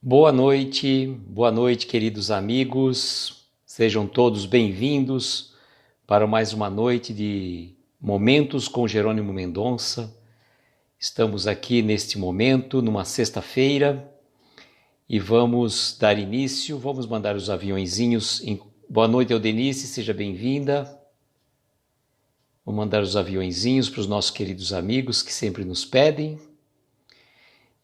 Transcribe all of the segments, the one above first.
Boa noite, queridos amigos. Sejam todos bem-vindos para mais uma noite de Momentos com Jerônimo Mendonça. Estamos aqui neste momento, numa sexta-feira, e vamos dar início, vamos mandar os aviõezinhos. Boa noite, Eudenice, seja bem-vinda. Vou mandar os aviõezinhos para os nossos queridos amigos que sempre nos pedem.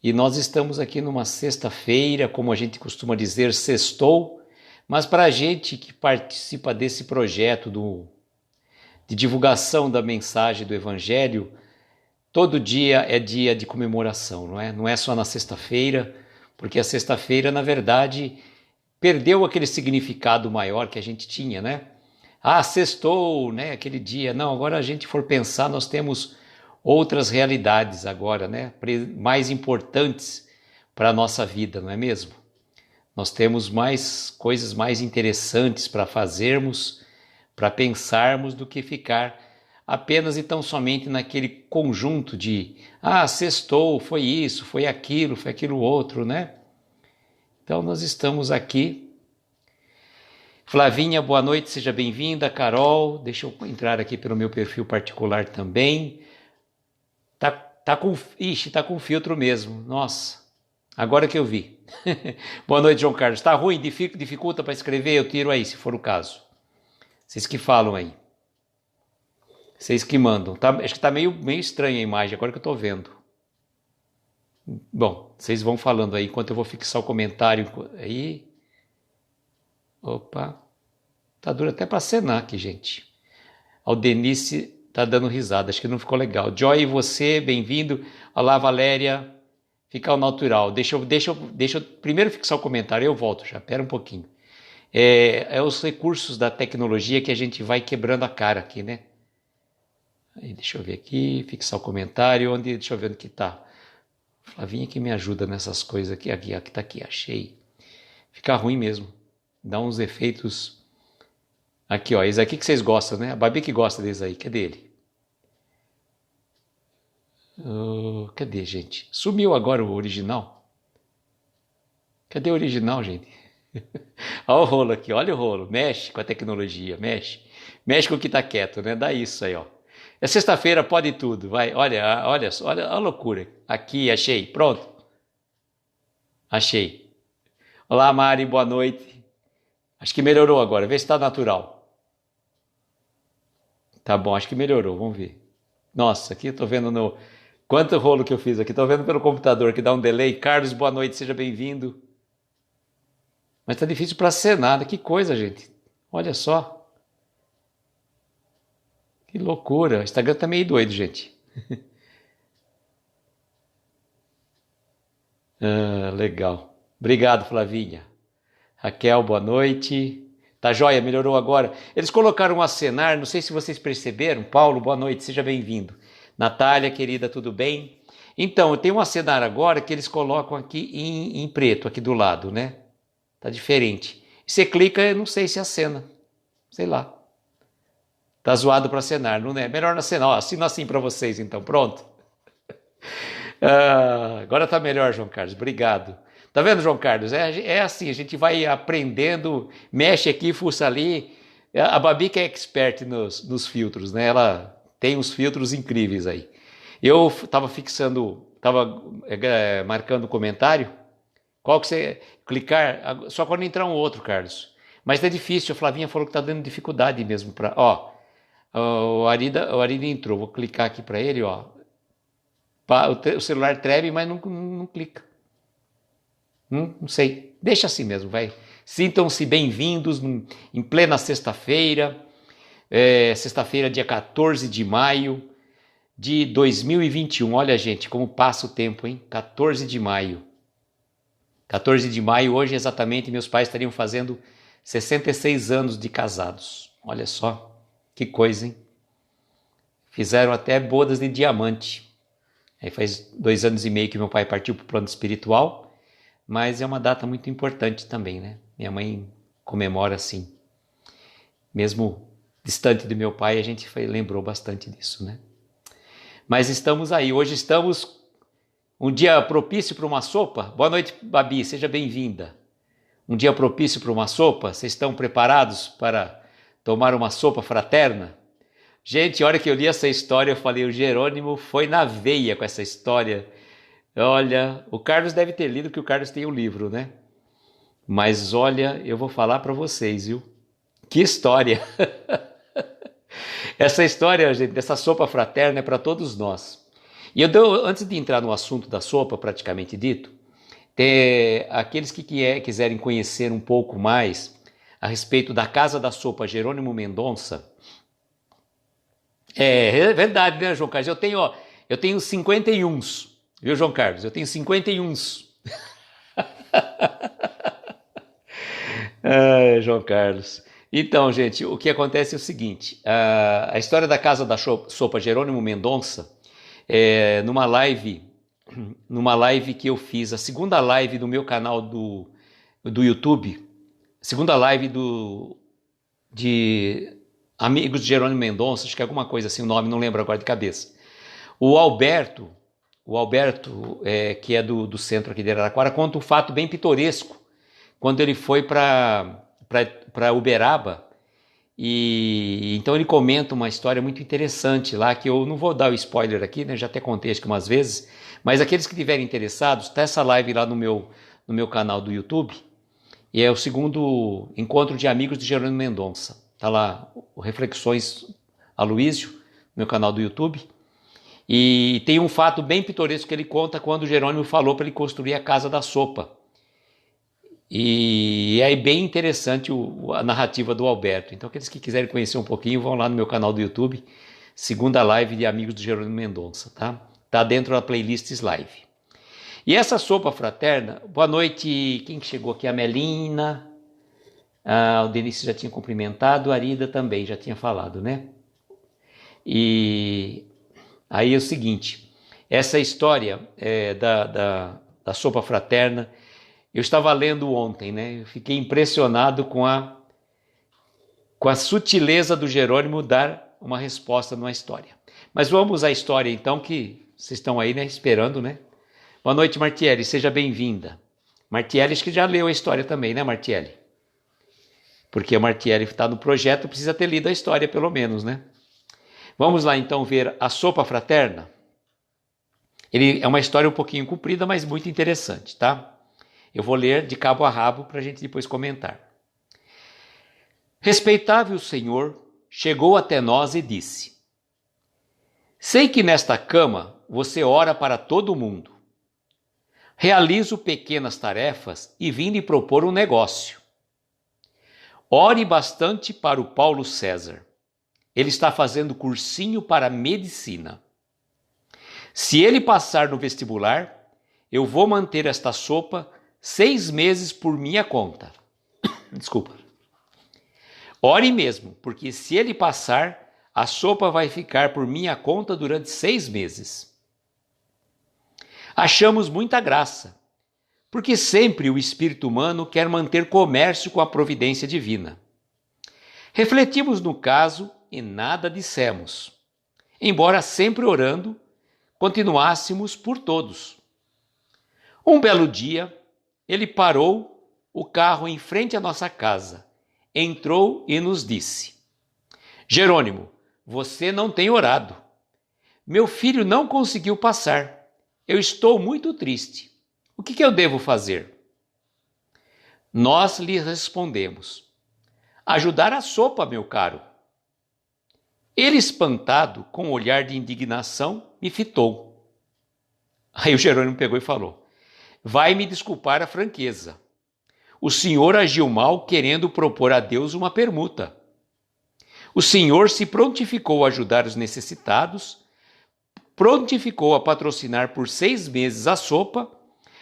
E nós estamos aqui numa sexta-feira, como a gente costuma dizer, sextou, mas para a gente que participa desse projeto de divulgação da mensagem do Evangelho, todo dia é dia de comemoração, não é? Não é só na sexta-feira, porque a sexta-feira, na verdade, perdeu aquele significado maior que a gente tinha, né? Ah, sextou, né? Aquele dia. Não, agora a gente for pensar, nós temos outras realidades agora, né? Mais importantes para a nossa vida, não é mesmo? Nós temos mais coisas mais interessantes para fazermos, para pensarmos, do que ficar apenas e tão somente naquele conjunto de sextou, foi isso, foi aquilo outro, né? Então nós estamos aqui. Flavinha, boa noite, seja bem-vinda. Carol, deixa eu entrar aqui pelo meu perfil particular também. Tá com filtro mesmo, nossa, agora que eu vi. Boa noite, João Carlos. Tá ruim, dificulta para escrever? Eu tiro aí, se for o caso. Vocês que falam aí. Vocês que mandam. Acho que tá meio estranha a imagem, agora que eu tô vendo. Bom, vocês vão falando aí, enquanto eu vou fixar o comentário aí. Opa, tá duro até para acenar aqui, gente. Aldenice tá dando risada, acho que não ficou legal. Joy, e você, bem-vindo. Olá, Valéria. Fica ao natural. Deixa eu primeiro fixar o comentário, eu volto já, pera um pouquinho. É os recursos da tecnologia que a gente vai quebrando a cara aqui, né? Aí, deixa eu ver aqui, fixar o comentário, deixa eu ver onde que tá. Flavinha que me ajuda nessas coisas aqui, tá aqui, achei. Fica ruim mesmo, dá uns efeitos. Aqui, ó, esse aqui que vocês gostam, né? A Babi que gosta desse aí, cadê ele? Cadê, gente? Sumiu agora o original. Cadê o original, gente? Olha o rolo aqui, olha o rolo. Mexe com a tecnologia, mexe. Mexe com o que tá quieto, né? Dá isso aí, ó. É sexta-feira, pode tudo, vai. Olha a loucura. Aqui, achei, pronto. Achei. Olá, Mari, boa noite. Acho que melhorou agora, vê se tá natural. Tá bom, acho que melhorou, vamos ver. Nossa, aqui eu tô vendo no... Quanto rolo que eu fiz aqui, tô vendo pelo computador que dá um delay. Carlos, boa noite, seja bem-vindo. Mas tá difícil para acenar, que coisa, gente. Olha só. Que loucura, o Instagram tá meio doido, gente. Legal. Obrigado, Flavinha. Raquel, boa noite. Tá joia, melhorou agora. Eles colocaram um acenar, não sei se vocês perceberam. Paulo, boa noite, seja bem-vindo. Natália, querida, tudo bem? Então, eu tenho um acenar agora que eles colocam aqui em preto, aqui do lado, né? Tá diferente. Você clica, eu não sei se acena. Sei lá. Tá zoado para acenar, não é? Melhor não acenar. Ó, assino assim para vocês, então. Pronto. Agora tá melhor, João Carlos. Obrigado. Tá vendo, João Carlos? É assim, a gente vai aprendendo, mexe aqui, fuça ali. A Babi que é expert nos filtros, né? Ela tem uns filtros incríveis aí. Eu estava marcando o comentário. Qual que você clicar? Só quando entrar um outro, Carlos. Mas tá difícil, a Flavinha falou que tá dando dificuldade mesmo para... Ó, o Arida entrou, vou clicar aqui para ele, ó. O celular treme, mas não clica. Não sei, deixa assim mesmo, vai. Sintam-se bem-vindos em plena sexta-feira, sexta-feira, dia 14 de maio de 2021. Olha, gente, como passa o tempo, hein? 14 de maio. 14 de maio, hoje exatamente, meus pais estariam fazendo 66 anos de casados. Olha só, que coisa, hein? Fizeram até bodas de diamante. Aí faz 2 anos e meio que meu pai partiu para o plano espiritual, mas é uma data muito importante também, né? Minha mãe comemora assim. Mesmo distante do meu pai, a gente lembrou bastante disso, né? Mas estamos aí, hoje estamos Um dia propício para uma sopa? Boa noite, Babi, seja bem-vinda. Um dia propício para uma sopa? Vocês estão preparados para tomar uma sopa fraterna? Gente, a hora que eu li essa história, eu falei, o Jerônimo foi na veia com essa história. Olha, o Carlos deve ter lido, que o Carlos tem um livro, né? Mas olha, eu vou falar para vocês, viu? Que história! Essa história, gente, dessa sopa fraterna é para todos nós. E antes de entrar no assunto da sopa, propriamente dito, aqueles que quiserem conhecer um pouco mais a respeito da Casa da Sopa Jerônimo Mendonça, é verdade, né, João Carlos? Eu tenho 51, viu, João Carlos? Eu tenho 51. João Carlos. Então, gente, o que acontece é o seguinte, a história da Casa da Sopa Jerônimo Mendonça, numa live que eu fiz, a segunda live do meu canal do YouTube, segunda live de Amigos de Jerônimo Mendonça, acho que é alguma coisa assim, o nome não lembro agora de cabeça. O Alberto, que é do centro aqui de Araraquara, conta um fato bem pitoresco, quando ele foi para Uberaba, e então ele comenta uma história muito interessante lá, que eu não vou dar o spoiler aqui, né? Já até contei acho que umas vezes, mas aqueles que estiverem interessados, tá essa live lá no meu canal do YouTube, e é o segundo encontro de Amigos de Jerônimo Mendonça. Tá lá o Reflexões Aloísio, meu canal do YouTube, e tem um fato bem pitoresco que ele conta quando o Jerônimo falou para ele construir a Casa da Sopa. E é bem interessante a narrativa do Alberto. Então, aqueles que quiserem conhecer um pouquinho, vão lá no meu canal do YouTube, segunda live de Amigos de Jerônimo Mendonça, tá? Tá dentro da playlist live. E essa sopa fraterna, boa noite, quem que chegou aqui? A Melina, o Denise já tinha cumprimentado, a Arida também já tinha falado, né? E aí é o seguinte, essa história da sopa fraterna, eu estava lendo ontem, né? Eu fiquei impressionado com a sutileza do Jerônimo dar uma resposta numa história. Mas vamos à história então, que vocês estão aí, né, esperando, né? Boa noite, Martiele, seja bem-vinda. Martiele, acho que já leu a história também, né, Martiele? Porque a Martiele está no projeto, precisa ter lido a história pelo menos, né? Vamos lá então ver a sopa fraterna. Ele é uma história um pouquinho comprida, mas muito interessante, tá? Eu vou ler de cabo a rabo para a gente depois comentar. Respeitável Senhor chegou até nós e disse: sei que nesta cama você ora para todo mundo. Realizo pequenas tarefas e vim lhe propor um negócio. Ore bastante para o Paulo César. Ele está fazendo cursinho para medicina. Se ele passar no vestibular, eu vou manter esta sopa 6 meses por minha conta. Desculpa. Ore mesmo, porque se ele passar, a sopa vai ficar por minha conta durante 6 meses. Achamos muita graça, porque sempre o espírito humano quer manter comércio com a providência divina. Refletimos no caso e nada dissemos, embora sempre orando, continuássemos por todos. Um belo dia, ele parou o carro em frente à nossa casa, entrou e nos disse: Jerônimo, você não tem orado. Meu filho não conseguiu passar. Eu estou muito triste. O que eu devo fazer? Nós lhe respondemos: ajudar a sopa, meu caro. Ele, espantado, com um olhar de indignação, me fitou. Aí o Jerônimo pegou e falou: vai me desculpar a franqueza. O senhor agiu mal querendo propor a Deus uma permuta. O senhor se prontificou a ajudar os necessitados, prontificou a patrocinar por 6 meses a sopa,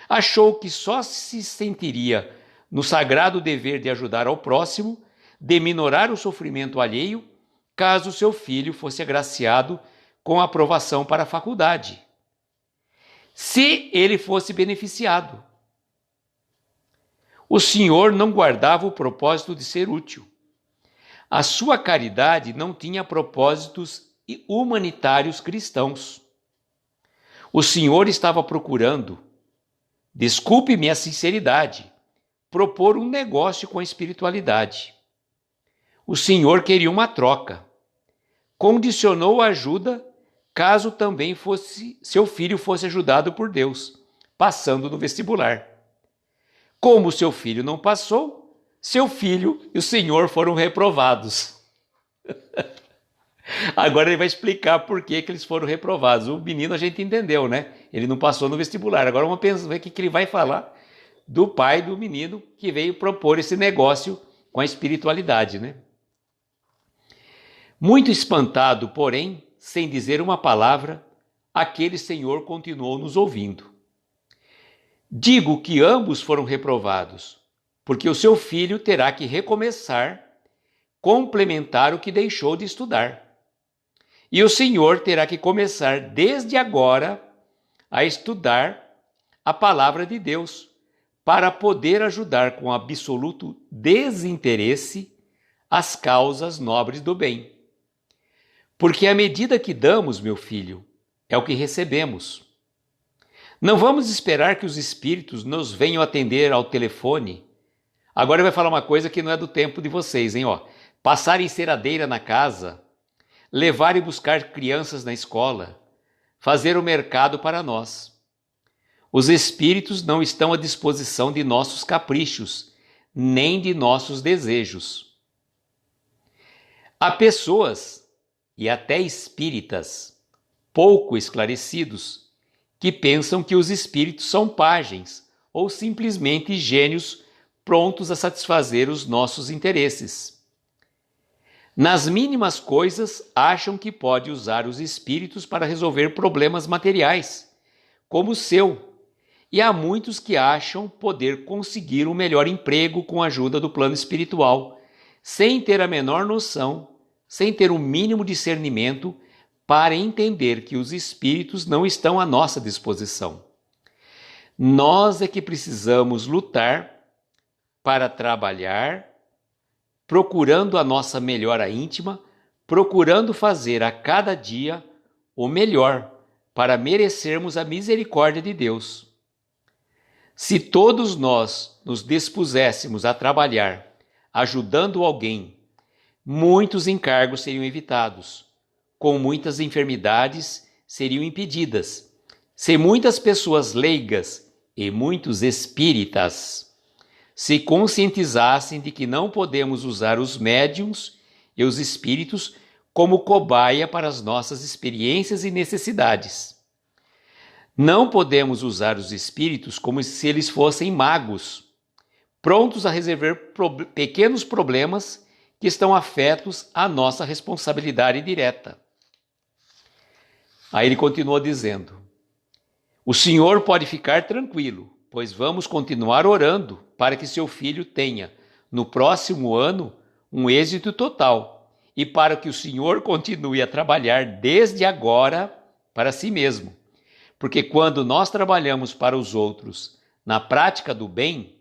achou que só se sentiria no sagrado dever de ajudar ao próximo, de minorar o sofrimento alheio, caso seu filho fosse agraciado com a aprovação para a faculdade. Se ele fosse beneficiado. O senhor não guardava o propósito de ser útil. A sua caridade não tinha propósitos humanitários cristãos. O senhor estava procurando, desculpe-me a sinceridade, propor um negócio com a espiritualidade. O senhor queria uma troca. Condicionou a ajuda caso também seu filho fosse ajudado por Deus, passando no vestibular. Como seu filho não passou, seu filho e o senhor foram reprovados. Agora ele vai explicar por que eles foram reprovados. O menino a gente entendeu, né? Ele não passou no vestibular. Agora vamos ver o que ele vai falar do pai do menino que veio propor esse negócio com a espiritualidade, né? Muito espantado, porém, sem dizer uma palavra, aquele senhor continuou nos ouvindo. Digo que ambos foram reprovados, porque o seu filho terá que recomeçar, complementar o que deixou de estudar. E o senhor terá que começar desde agora a estudar a palavra de Deus, para poder ajudar com absoluto desinteresse as causas nobres do bem. Porque à medida que damos, meu filho, é o que recebemos. Não vamos esperar que os espíritos nos venham atender ao telefone. Agora ele vai falar uma coisa que não é do tempo de vocês, hein? Passar enceradeira na casa, levar e buscar crianças na escola, fazer o mercado para nós. Os espíritos não estão à disposição de nossos caprichos, nem de nossos desejos. Há pessoas, e até espíritas, pouco esclarecidos, que pensam que os espíritos são pajens ou simplesmente gênios prontos a satisfazer os nossos interesses. Nas mínimas coisas, acham que pode usar os espíritos para resolver problemas materiais, como o seu, e há muitos que acham poder conseguir um melhor emprego com a ajuda do plano espiritual, sem ter a menor noção, sem ter o mínimo discernimento para entender que os espíritos não estão à nossa disposição. Nós é que precisamos lutar para trabalhar, procurando a nossa melhora íntima, procurando fazer a cada dia o melhor para merecermos a misericórdia de Deus. Se todos nós nos dispuséssemos a trabalhar, ajudando alguém, muitos encargos seriam evitados, com muitas enfermidades seriam impedidas. Se muitas pessoas leigas e muitos espíritas se conscientizassem de que não podemos usar os médiuns e os espíritos como cobaia para as nossas experiências e necessidades. Não podemos usar os espíritos como se eles fossem magos, prontos a resolver pequenos problemas que estão afetos à nossa responsabilidade direta. Aí ele continua dizendo: o senhor pode ficar tranquilo, pois vamos continuar orando para que seu filho tenha, no próximo ano, um êxito total e para que o senhor continue a trabalhar desde agora para si mesmo. Porque quando nós trabalhamos para os outros na prática do bem,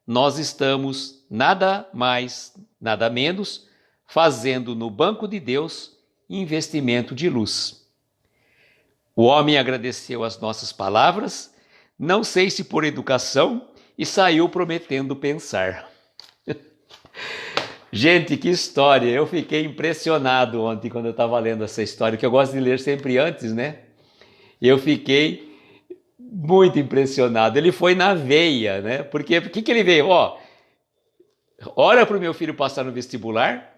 nós estamos nada mais, nada menos, fazendo no banco de Deus investimento de luz. O homem agradeceu as nossas palavras, não sei se por educação, e saiu prometendo pensar. Gente, que história! Eu fiquei impressionado ontem quando eu estava lendo essa história, que eu gosto de ler sempre antes, né? Eu fiquei muito impressionado. Ele foi na veia, né? Porque o que ele veio? Olha para o meu filho passar no vestibular,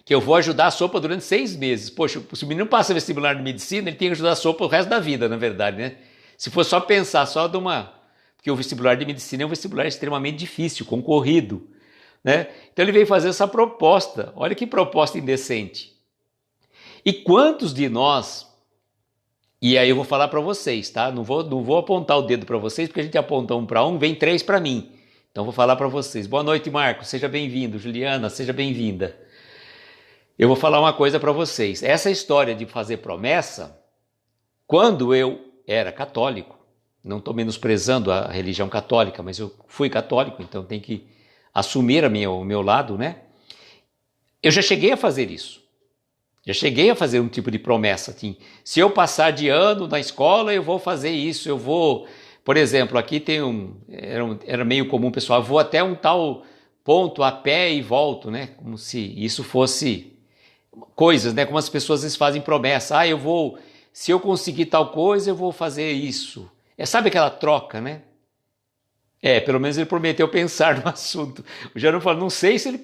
que eu vou ajudar a sopa durante 6 meses. Poxa, se o menino passa vestibular de medicina, ele tem que ajudar a sopa o resto da vida, na verdade, né? Se for só pensar só de uma... Porque o vestibular de medicina é um vestibular extremamente difícil, concorrido, né? Então ele veio fazer essa proposta. Olha que proposta indecente. E quantos de nós... E aí eu vou falar para vocês, tá? Não vou apontar o dedo para vocês, porque a gente aponta um para um, vem 3 para mim. Então vou falar para vocês. Boa noite, Marcos. Seja bem-vindo. Juliana, seja bem-vinda. Eu vou falar uma coisa para vocês. Essa história de fazer promessa, quando eu era católico, não estou menosprezando a religião católica, mas eu fui católico, então tem que assumir o meu lado, né? Eu já cheguei a fazer isso. Já cheguei a fazer um tipo de promessa, assim, se eu passar de ano na escola, eu vou fazer isso, eu vou... Por exemplo, aqui tem era meio comum, pessoal, eu vou até um tal ponto a pé e volto, né? Como se isso fosse coisas, né? Como as pessoas às vezes fazem promessa, eu vou, se eu conseguir tal coisa, eu vou fazer isso. Sabe aquela troca, né? Pelo menos ele prometeu pensar no assunto. O Jerônimo falou, não sei se ele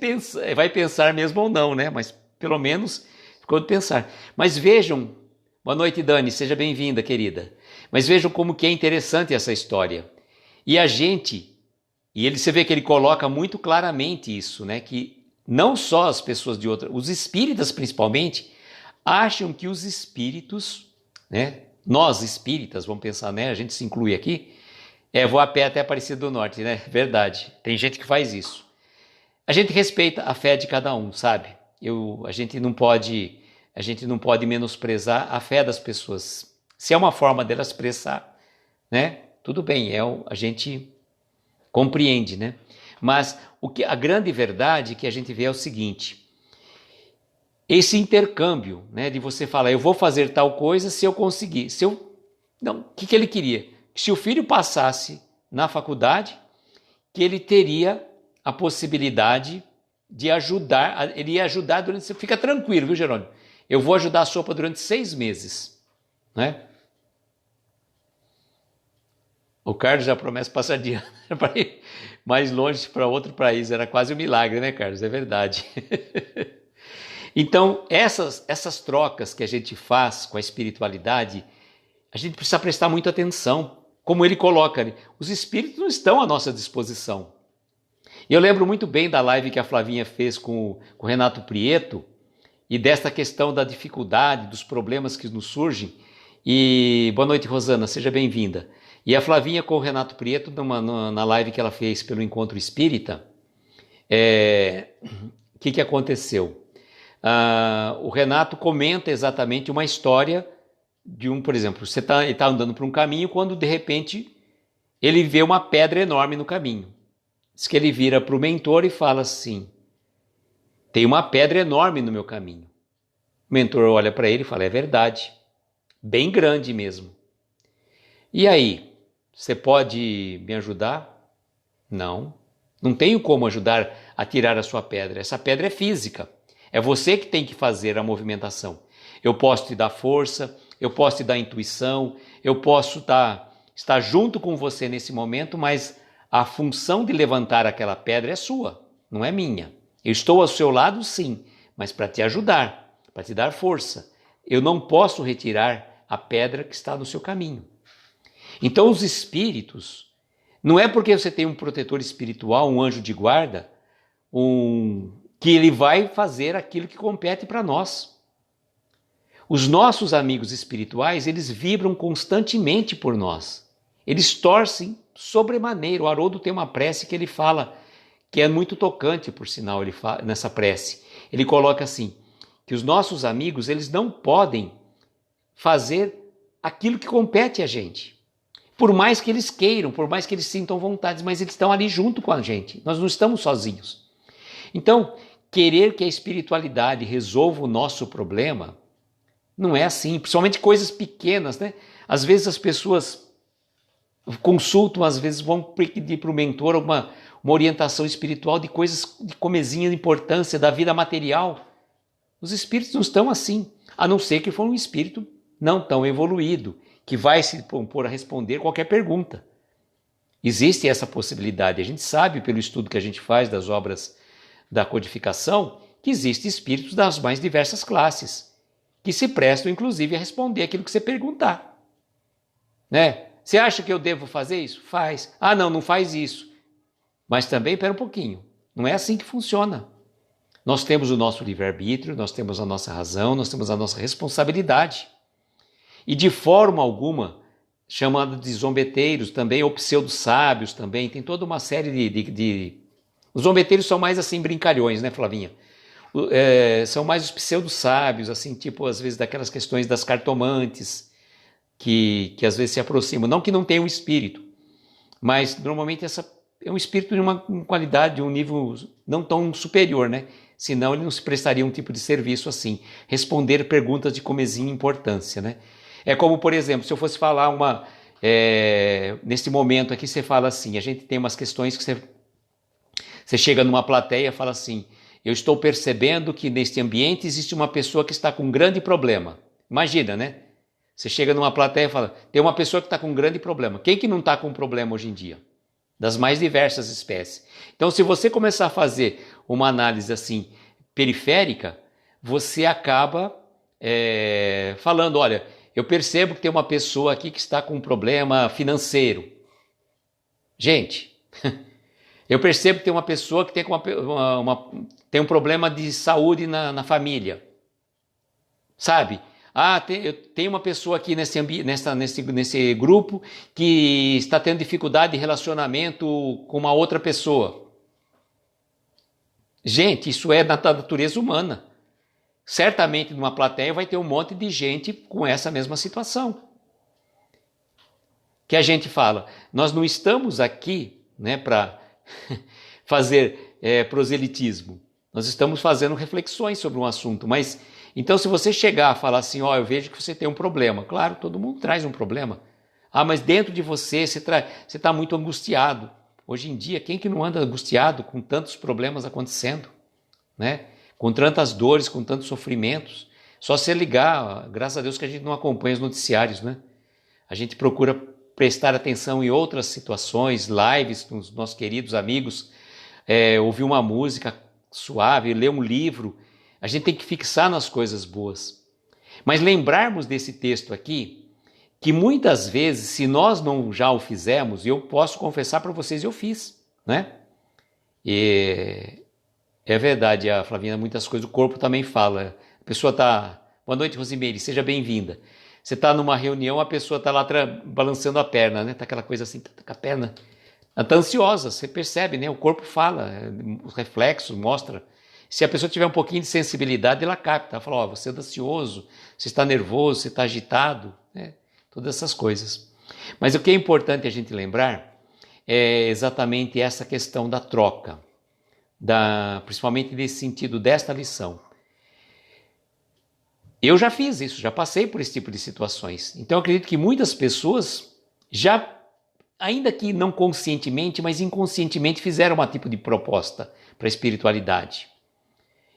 vai pensar mesmo ou não, né? Mas pelo menos ficou de pensar. Mas vejam, boa noite, Dani, seja bem-vinda, querida. Mas vejam como que é interessante essa história. E a gente, você vê que ele coloca muito claramente isso, né? Que não só as pessoas de outra, os espíritas principalmente, acham que os espíritos, né? Nós espíritas, vamos pensar, né? A gente se inclui aqui. Vou a pé até Aparecida do Norte, né? Verdade. Tem gente que faz isso. A gente respeita a fé de cada um, sabe? A gente não pode menosprezar a fé das pessoas. Se é uma forma delas expressar, né? Tudo bem, a gente compreende, né? Mas a grande verdade que a gente vê é o seguinte: esse intercâmbio, né? De você falar, eu vou fazer tal coisa se eu conseguir. Não, o que ele queria? Se o filho passasse na faculdade, que ele teria a possibilidade de ajudar, ele ia ajudar durante... Fica tranquilo, viu, Jerônimo? Eu vou ajudar a sopa durante 6 meses, né? O Carlos já promete passar de ano para ir mais longe para outro país. Era quase um milagre, né, Carlos? É verdade. Então, essas trocas que a gente faz com a espiritualidade, a gente precisa prestar muita atenção. Como ele coloca ali, os espíritos não estão à nossa disposição. E eu lembro muito bem da live que a Flavinha fez com o Renato Prieto e desta questão da dificuldade, dos problemas que nos surgem. E boa noite, Rosana, seja bem-vinda. E a Flavinha com o Renato Prieto, na live que ela fez pelo Encontro Espírita, o que aconteceu? O Renato comenta exatamente uma história de por exemplo, ele está andando por um caminho quando de repente ele vê uma pedra enorme no caminho. Diz que ele vira para o mentor e fala assim: tem uma pedra enorme no meu caminho. O mentor olha para ele e fala: é verdade, bem grande mesmo. E aí, você pode me ajudar? Não tenho como ajudar a tirar a sua pedra. Essa pedra é física, é você que tem que fazer a movimentação. Eu posso te dar força, eu posso te dar intuição, eu posso estar junto com você nesse momento, mas a função de levantar aquela pedra é sua, não é minha. Eu estou ao seu lado, sim, mas para te ajudar, para te dar força. Eu não posso retirar a pedra que está no seu caminho. Então os espíritos, não é porque você tem um protetor espiritual, um anjo de guarda, que ele vai fazer aquilo que compete para nós. Os nossos amigos espirituais, eles vibram constantemente por nós. Eles torcem sobremaneira. O Haroldo tem uma prece que ele fala, que é muito tocante, por sinal, ele fala, nessa prece. Ele coloca assim, que os nossos amigos, eles não podem fazer aquilo que compete a gente. Por mais que eles queiram, por mais que eles sintam vontades, mas eles estão ali junto com a gente. Nós não estamos sozinhos. Então, querer que a espiritualidade resolva o nosso problema não é assim, principalmente coisas pequenas, né? Às vezes as pessoas consultam, às vezes vão pedir para o mentor uma orientação espiritual de coisas de comezinha de importância da vida material. Os espíritos não estão assim, a não ser que for um espírito não tão evoluído, que vai se propor a responder qualquer pergunta. Existe essa possibilidade, a gente sabe pelo estudo que a gente faz das obras da codificação, que existem espíritos das mais diversas classes, que se prestam, inclusive, a responder aquilo que você perguntar. Né? Você acha que eu devo fazer isso? Faz. Não faz isso. Mas também, espera um pouquinho, não é assim que funciona. Nós temos o nosso livre-arbítrio, nós temos a nossa razão, nós temos a nossa responsabilidade. E de forma alguma, chamado de zombeteiros também, ou pseudo-sábios também, tem toda uma série de... Os zombeteiros são mais assim brincalhões, né, Flavinha? São mais os pseudo-sábios, assim, tipo, às vezes, daquelas questões das cartomantes, que às vezes se aproximam. Não que não tenha um espírito, mas normalmente é um espírito de uma qualidade, de um nível não tão superior, né? Senão ele não se prestaria um tipo de serviço assim, responder perguntas de comezinha importância, né? É como, por exemplo, se eu fosse falar nesse momento aqui, você fala assim, a gente tem umas questões que você chega numa plateia e fala assim, eu estou percebendo que neste ambiente existe uma pessoa que está com um grande problema. Imagina, né? Você chega numa plateia e fala, tem uma pessoa que está com um grande problema. Quem que não está com um problema hoje em dia? Das mais diversas espécies. Então, se você começar a fazer uma análise assim, periférica, você acaba falando, olha, eu percebo que tem uma pessoa aqui que está com um problema financeiro. Gente, eu percebo que tem uma pessoa que tem um problema de saúde na família. Sabe? Tem uma pessoa aqui nesse grupo que está tendo dificuldade de relacionamento com uma outra pessoa. Gente, isso é da natureza humana. Certamente numa plateia vai ter um monte de gente com essa mesma situação. Que a gente fala, nós não estamos aqui, né, para fazer proselitismo. Nós estamos fazendo reflexões sobre um assunto, mas então se você chegar a falar assim, eu vejo que você tem um problema. Claro, todo mundo traz um problema. Mas dentro de você está muito angustiado. Hoje em dia, quem que não anda angustiado com tantos problemas acontecendo, né? Com tantas dores, com tantos sofrimentos? Só se ligar, graças a Deus que a gente não acompanha os noticiários, né? A gente procura prestar atenção em outras situações, lives com os nossos queridos amigos, ouvir uma música suave, ler um livro. A gente tem que fixar nas coisas boas. Mas lembrarmos desse texto aqui, que muitas vezes, se nós não já o fizemos, eu posso confessar para vocês, eu fiz, né? E é verdade, a Flavinha, muitas coisas o corpo também fala. A pessoa está... Boa noite, Rosimeire, seja bem-vinda. Você está numa reunião, a pessoa está lá balançando a perna, né? Está aquela coisa assim, tá com a perna... Está ansiosa, você percebe, né? O corpo fala, os reflexos mostra. Se a pessoa tiver um pouquinho de sensibilidade, ela capta. Ela fala, você está ansioso, você está nervoso, você está agitado, né? Todas essas coisas. Mas o que é importante a gente lembrar é exatamente essa questão da troca, principalmente nesse sentido desta lição. Eu já fiz isso, já passei por esse tipo de situações. Então eu acredito que muitas pessoas já, ainda que não conscientemente, mas inconscientemente fizeram um tipo de proposta para a espiritualidade.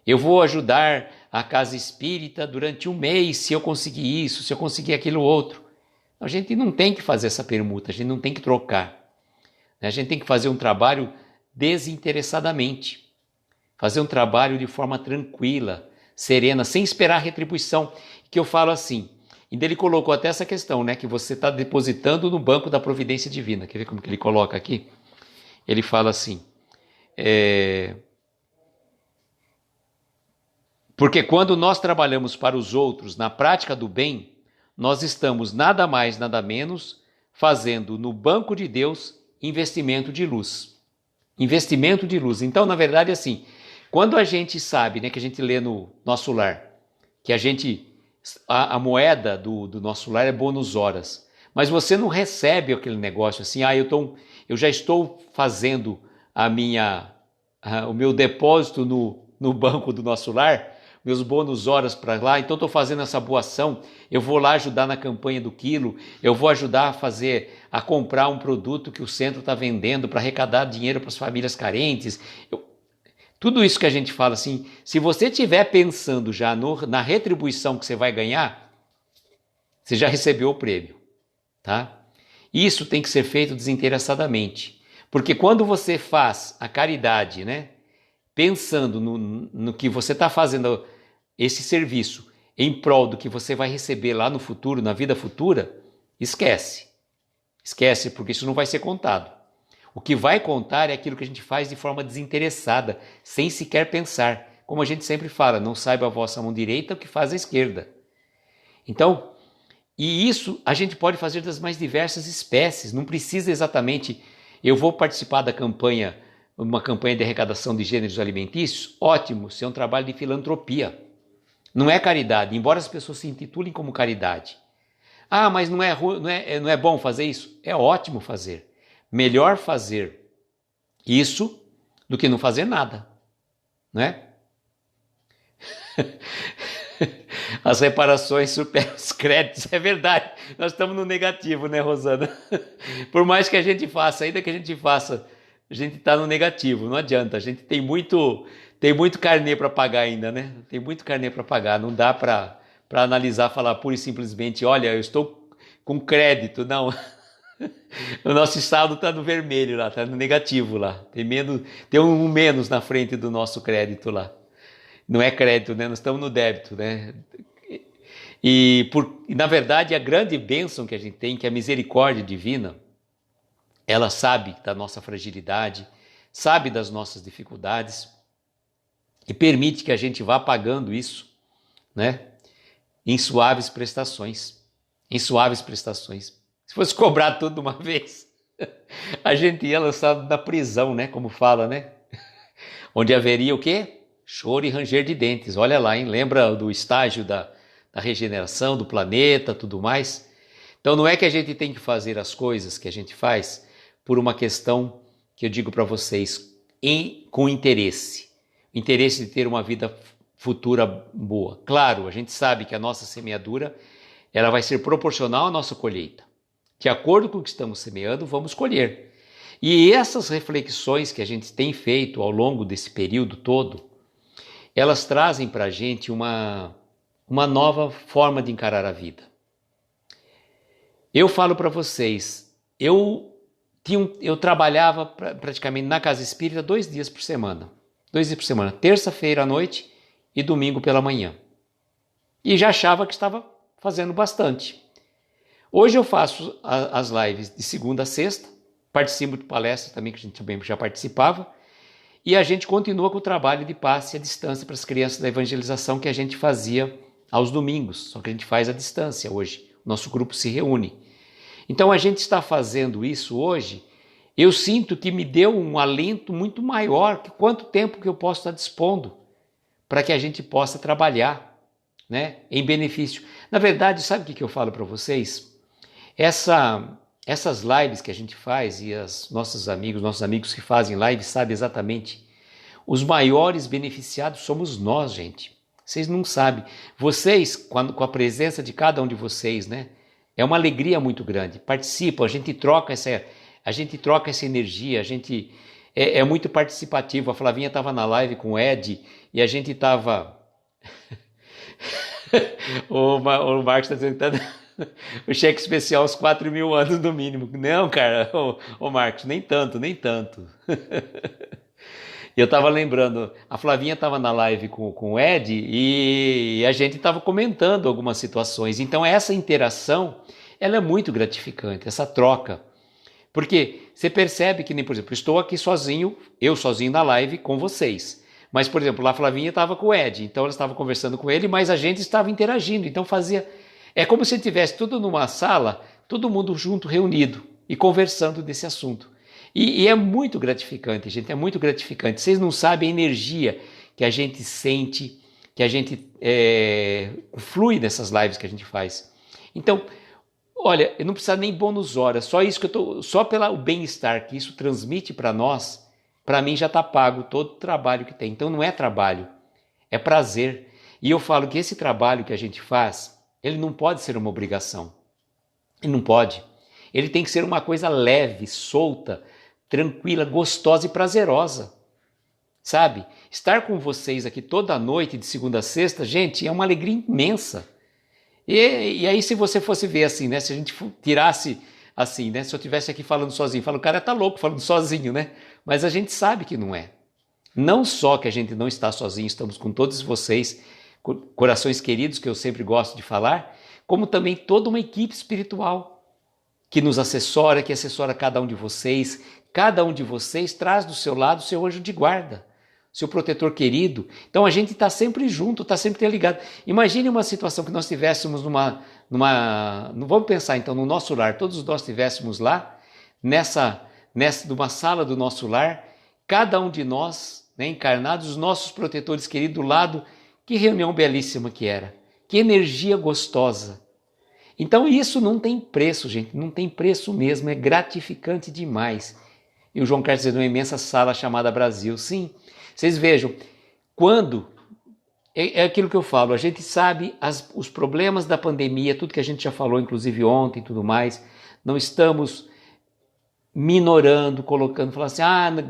Eu vou ajudar a casa espírita durante um mês se eu conseguir isso, se eu conseguir aquilo outro. A gente não tem que fazer essa permuta, a gente não tem que trocar. A gente tem que fazer um trabalho desinteressadamente. Fazer um trabalho de forma tranquila, serena, sem esperar retribuição. Que eu falo assim, e ele colocou até essa questão, né, que você está depositando no banco da providência divina. Quer ver como que ele coloca aqui? Ele fala assim, porque quando nós trabalhamos para os outros na prática do bem, nós estamos nada mais, nada menos, fazendo no banco de Deus investimento de luz. Investimento de luz. Então, na verdade, assim, quando a gente sabe, né, que a gente lê no nosso lar, que a moeda do nosso lar é bônus horas, mas você não recebe aquele negócio assim, eu já estou fazendo o meu depósito no banco do nosso lar, meus bônus horas para lá, então estou fazendo essa boa ação, eu vou lá ajudar na campanha do quilo, eu vou ajudar a comprar um produto que o centro está vendendo para arrecadar dinheiro para as famílias carentes. Tudo isso que a gente fala assim, se você estiver pensando já na retribuição que você vai ganhar, você já recebeu o prêmio, tá? Isso tem que ser feito desinteressadamente, porque quando você faz a caridade, né, pensando no que você está fazendo esse serviço em prol do que você vai receber lá no futuro, na vida futura, esquece. Esquece, porque isso não vai ser contado. O que vai contar é aquilo que a gente faz de forma desinteressada, sem sequer pensar. Como a gente sempre fala, não saiba a vossa mão direita o que faz a esquerda. Então, e isso a gente pode fazer das mais diversas espécies, não precisa exatamente, eu vou participar da campanha, uma campanha de arrecadação de gêneros alimentícios, ótimo, isso é um trabalho de filantropia. Não é caridade, embora as pessoas se intitulem como caridade. Mas não é bom fazer isso? É ótimo fazer. Melhor fazer isso do que não fazer nada, não é? As reparações superam os créditos, é verdade. Nós estamos no negativo, né, Rosana? Por mais que a gente faça, ainda que a gente faça, a gente está no negativo, não adianta. A gente tem muito carnê para pagar ainda, né? Tem muito carnê para pagar. Não dá para analisar, falar pura e simplesmente, olha, eu estou com crédito. Não. O nosso saldo está no vermelho lá, está no negativo lá. Tem um menos na frente do nosso crédito lá. Não é crédito, né? Nós estamos no débito, né? E na verdade, a grande bênção que a gente tem, que é a misericórdia divina, ela sabe da nossa fragilidade, sabe das nossas dificuldades e permite que a gente vá pagando isso, né? Em suaves prestações. Em suaves prestações. Se fosse cobrar tudo de uma vez, a gente ia lançado na prisão, né? Como fala, né? Onde haveria o quê? Choro e ranger de dentes. Olha lá, hein? Lembra do estágio da regeneração do planeta, tudo mais? Então não é que a gente tem que fazer as coisas que a gente faz por uma questão que eu digo para vocês, com interesse. Interesse de ter uma vida futura boa. Claro, a gente sabe que a nossa semeadura ela vai ser proporcional à nossa colheita. De acordo com o que estamos semeando, vamos colher. E essas reflexões que a gente tem feito ao longo desse período todo, elas trazem para a gente uma nova forma de encarar a vida. Eu falo para vocês, eu trabalhava praticamente na casa espírita 2 dias por semana. 2 dias por semana, terça-feira à noite e domingo pela manhã. E já achava que estava fazendo bastante. Hoje eu faço as lives de segunda a sexta, participo de palestras também, que a gente também já participava, e a gente continua com o trabalho de passe à distância para as crianças da evangelização que a gente fazia aos domingos, só que a gente faz à distância hoje, o nosso grupo se reúne. Então a gente está fazendo isso hoje, eu sinto que me deu um alento muito maior, que quanto tempo que eu posso estar dispondo para que a gente possa trabalhar, né, em benefício. Na verdade, sabe o que eu falo para vocês? Essas lives que a gente faz e nossos amigos que fazem lives sabem exatamente, os maiores beneficiados somos nós, gente. Vocês não sabem. Vocês, com a presença de cada um de vocês, né? É uma alegria muito grande. Participam, a gente troca essa energia, a gente é muito participativo. A Flavinha estava na live com o Ed e a gente estava... o Marcos está dizendo... O cheque especial aos 4.000 anos no mínimo. Não, cara, ô Marcos, nem tanto, nem tanto. Eu estava lembrando, a Flavinha estava na live com o Ed e a gente estava comentando algumas situações. Então essa interação, ela é muito gratificante, essa troca. Porque você percebe que, nem por exemplo, estou aqui sozinho, eu sozinho na live com vocês. Mas, por exemplo, a Flavinha estava com o Ed, então ela estava conversando com ele, mas a gente estava interagindo, então fazia... É como se tivesse tudo numa sala, todo mundo junto, reunido e conversando desse assunto. E é muito gratificante, gente, é muito gratificante. Vocês não sabem a energia que a gente sente, que a gente flui nessas lives que a gente faz. Então, olha, eu não preciso nem bônus horas, só isso que só pelo bem-estar que isso transmite para nós, para mim já está pago todo o trabalho que tem. Então não é trabalho, é prazer. E eu falo que esse trabalho que a gente faz, ele não pode ser uma obrigação. Ele não pode. Ele tem que ser uma coisa leve, solta, tranquila, gostosa e prazerosa. Sabe? Estar com vocês aqui toda noite, de segunda a sexta, gente, é uma alegria imensa. E aí se você fosse ver assim, né? Se a gente tirasse assim, né? Se eu estivesse aqui falando sozinho, falo, o cara tá louco falando sozinho, né? Mas a gente sabe que não é. Não só que a gente não está sozinho, estamos com todos vocês, corações queridos, que eu sempre gosto de falar, como também toda uma equipe espiritual que nos assessora, que assessora cada um de vocês. Cada um de vocês traz do seu lado o seu anjo de guarda, seu protetor querido. Então a gente está sempre junto, está sempre ligado. Imagine uma situação que nós estivéssemos vamos pensar então no nosso lar, todos nós estivéssemos lá, numa sala do nosso lar, cada um de nós, né, encarnados, os nossos protetores queridos do lado. Que reunião belíssima que era, que energia gostosa. Então isso não tem preço, gente, não tem preço mesmo, é gratificante demais. E o João Carlos dizendo uma imensa sala chamada Brasil, sim. Vocês vejam, quando é aquilo que eu falo, a gente sabe os problemas da pandemia, tudo que a gente já falou, inclusive ontem e tudo mais, não estamos minorando, colocando, falando assim,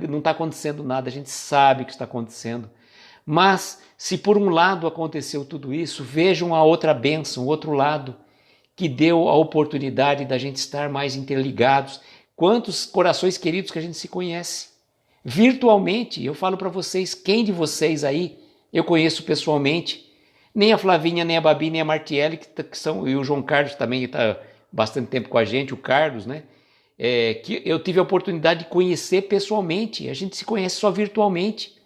não está acontecendo nada, a gente sabe que está acontecendo. Mas se por um lado aconteceu tudo isso, vejam a outra bênção, o outro lado, que deu a oportunidade da gente estar mais interligados. Quantos corações queridos que a gente se conhece virtualmente. Eu falo para vocês, quem de vocês aí eu conheço pessoalmente? Nem a Flavinha, nem a Babi, nem a Martiele, que são, e o João Carlos também está bastante tempo com a gente, o Carlos, né? Que eu tive a oportunidade de conhecer pessoalmente. A gente se conhece só virtualmente.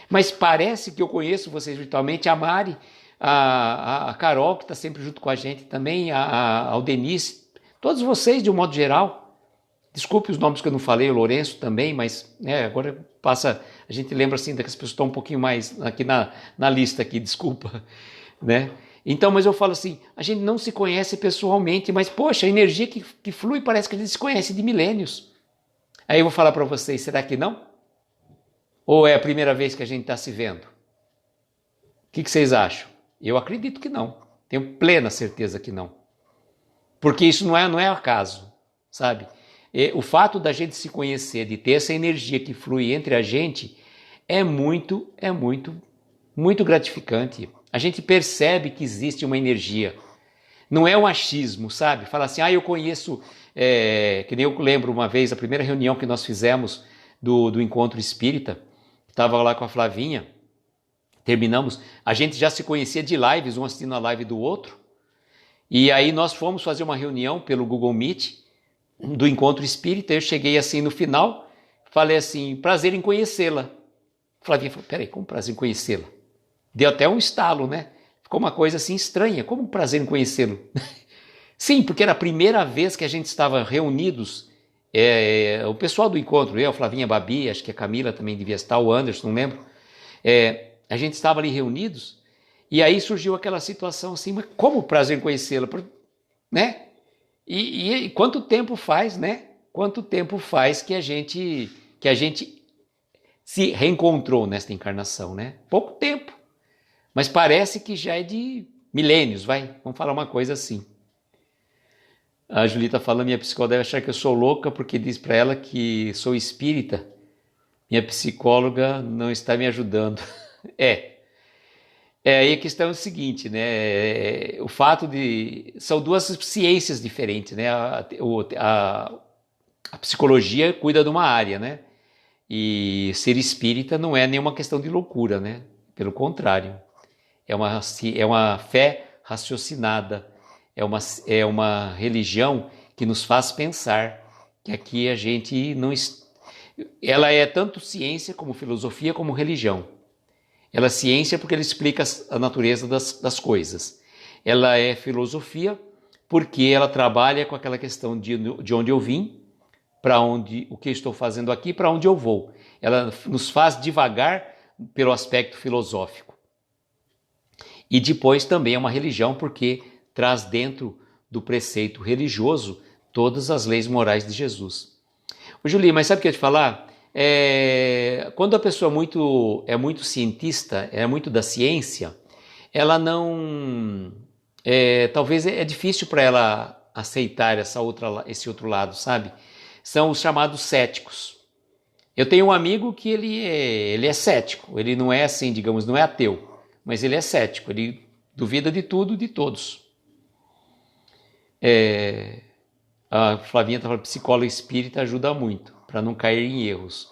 Mas parece que eu conheço vocês virtualmente, a Mari, a Carol, que está sempre junto com a gente também, ao Denise, todos vocês de um modo geral. Desculpe os nomes que eu não falei, o Lourenço também, mas agora passa, a gente lembra assim que as pessoas estão um pouquinho mais aqui na lista aqui, desculpa, né? Então, mas eu falo assim, a gente não se conhece pessoalmente, mas poxa, a energia que flui parece que a gente se conhece de milênios. Aí eu vou falar para vocês, será que não? Ou é a primeira vez que a gente está se vendo? O que vocês acham? Eu acredito que não, tenho plena certeza que não. Porque isso não é acaso, sabe? O fato da gente se conhecer, de ter essa energia que flui entre a gente, é muito gratificante. A gente percebe que existe uma energia. Não é um achismo, sabe? Fala assim, eu conheço, que nem eu lembro uma vez, a primeira reunião que nós fizemos do Encontro Espírita, estava lá com a Flavinha, terminamos, a gente já se conhecia de lives, um assistindo a live do outro, e aí nós fomos fazer uma reunião pelo Google Meet, do Encontro Espírita. Eu cheguei assim no final, falei assim, prazer em conhecê-la. Flavinha falou, peraí, como prazer em conhecê-la? Deu até um estalo, né? Ficou uma coisa assim estranha, como prazer em conhecê-lo? Sim, porque era a primeira vez que a gente estava reunidos, o pessoal do encontro, eu, a Flavinha, a Babi, acho que a Camila também devia estar, o Anderson, não lembro, a gente estava ali reunidos, e aí surgiu aquela situação assim, mas como prazer em conhecê-la? Né? E quanto tempo faz, né? Quanto tempo faz que a gente se reencontrou nesta encarnação, né? Pouco tempo. Mas parece que já é de milênios, vai? Vamos falar uma coisa assim. A Julita fala, minha psicóloga deve achar que eu sou louca porque diz para ela que sou espírita. Minha psicóloga não está me ajudando. Aí a questão é o seguinte, né? O fato de... São duas ciências diferentes, né? A psicologia cuida de uma área, né? E ser espírita não é nenhuma questão de loucura, né? Pelo contrário. É uma fé raciocinada. É uma religião que nos faz pensar que aqui a gente não... Ela é tanto ciência como filosofia como religião. Ela é ciência porque ela explica a natureza das coisas. Ela é filosofia porque ela trabalha com aquela questão de onde eu vim, o que estou fazendo aqui, para onde eu vou. Ela nos faz divagar pelo aspecto filosófico. E depois também é uma religião porque traz dentro do preceito religioso todas as leis morais de Jesus. Ô Julie, mas sabe o que eu ia te falar? Quando a pessoa é muito cientista, é muito da ciência, ela não... talvez é difícil para ela aceitar esse outro lado, sabe? São os chamados céticos. Eu tenho um amigo que ele é cético, ele não é assim, digamos, não é ateu, mas ele é cético, ele duvida de tudo, de todos. A Flavinha está falando, psicóloga espírita ajuda muito, para não cair em erros.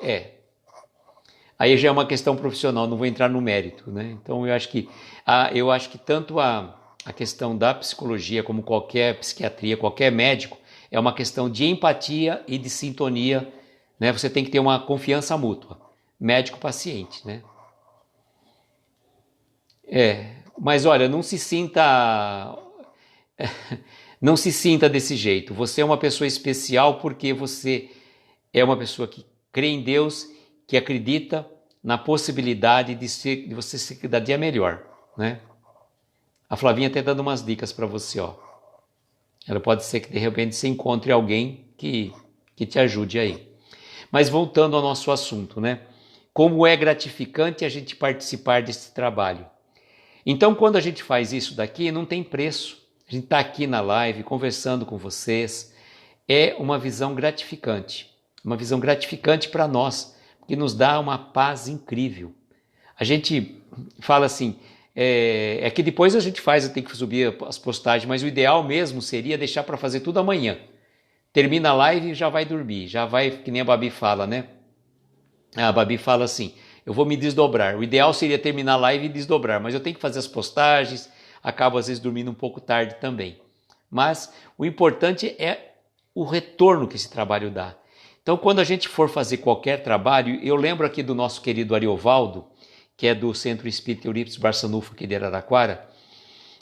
Aí já é uma questão profissional, não vou entrar no mérito, né? Então eu acho que tanto a questão da psicologia como qualquer psiquiatria, qualquer médico, é uma questão de empatia e de sintonia, né? Você tem que ter uma confiança mútua, médico-paciente, né? Mas olha, não se sinta desse jeito. Você é uma pessoa especial porque você é uma pessoa que crê em Deus, que acredita na possibilidade de você ser cada dia melhor, né? A Flavinha até dando umas dicas para você, ó. Ela pode ser que de repente você encontre alguém que te ajude aí. Mas voltando ao nosso assunto, né? Como é gratificante a gente participar desse trabalho. Então, quando a gente faz isso daqui, não tem preço. A gente está aqui na live, conversando com vocês. É uma visão gratificante. Uma visão gratificante para nós, que nos dá uma paz incrível. A gente fala assim, que depois a gente faz, tem que subir as postagens, mas o ideal mesmo seria deixar para fazer tudo amanhã. Termina a live e já vai dormir, já vai, que nem a Babi fala, né? A Babi fala assim, eu vou me desdobrar. O ideal seria terminar a live e desdobrar, mas eu tenho que fazer as postagens, acabo às vezes dormindo um pouco tarde também. Mas o importante é o retorno que esse trabalho dá. Então, quando a gente for fazer qualquer trabalho, eu lembro aqui do nosso querido Ariovaldo, que é do Centro Espírita Eurípides Barçanufo, aqui de Araraquara,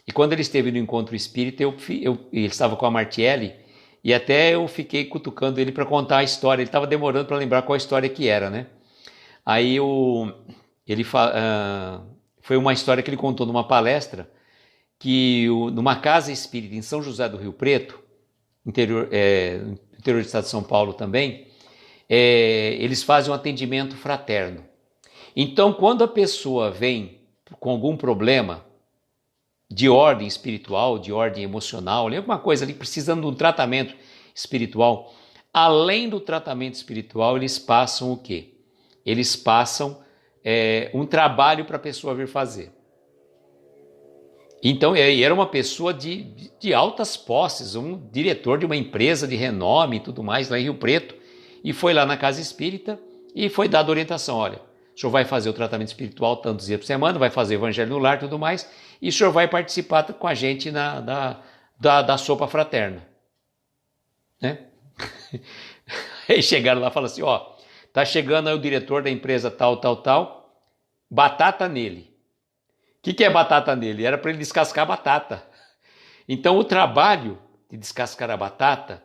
e quando ele esteve no Encontro Espírita, ele estava com a Martielli, e até eu fiquei cutucando ele para contar a história, ele estava demorando para lembrar qual história que era, né? Aí foi uma história que ele contou numa palestra, que numa casa espírita em São José do Rio Preto, interior do estado de São Paulo também, eles fazem um atendimento fraterno. Então, quando a pessoa vem com algum problema de ordem espiritual, de ordem emocional, alguma coisa ali precisando de um tratamento espiritual, além do tratamento espiritual, eles passam o quê? Eles passam um trabalho para a pessoa vir fazer. Então, era uma pessoa de altas posses, um diretor de uma empresa de renome e tudo mais lá em Rio Preto, e foi lá na casa espírita e foi dada orientação, olha, o senhor vai fazer o tratamento espiritual tantos dias por semana, vai fazer o evangelho no lar e tudo mais, e o senhor vai participar com a gente da sopa fraterna. Né? Aí chegaram lá e falaram assim, ó, tá chegando aí o diretor da empresa tal, batata nele. O que é batata nele? Era para ele descascar a batata. Então o trabalho de descascar a batata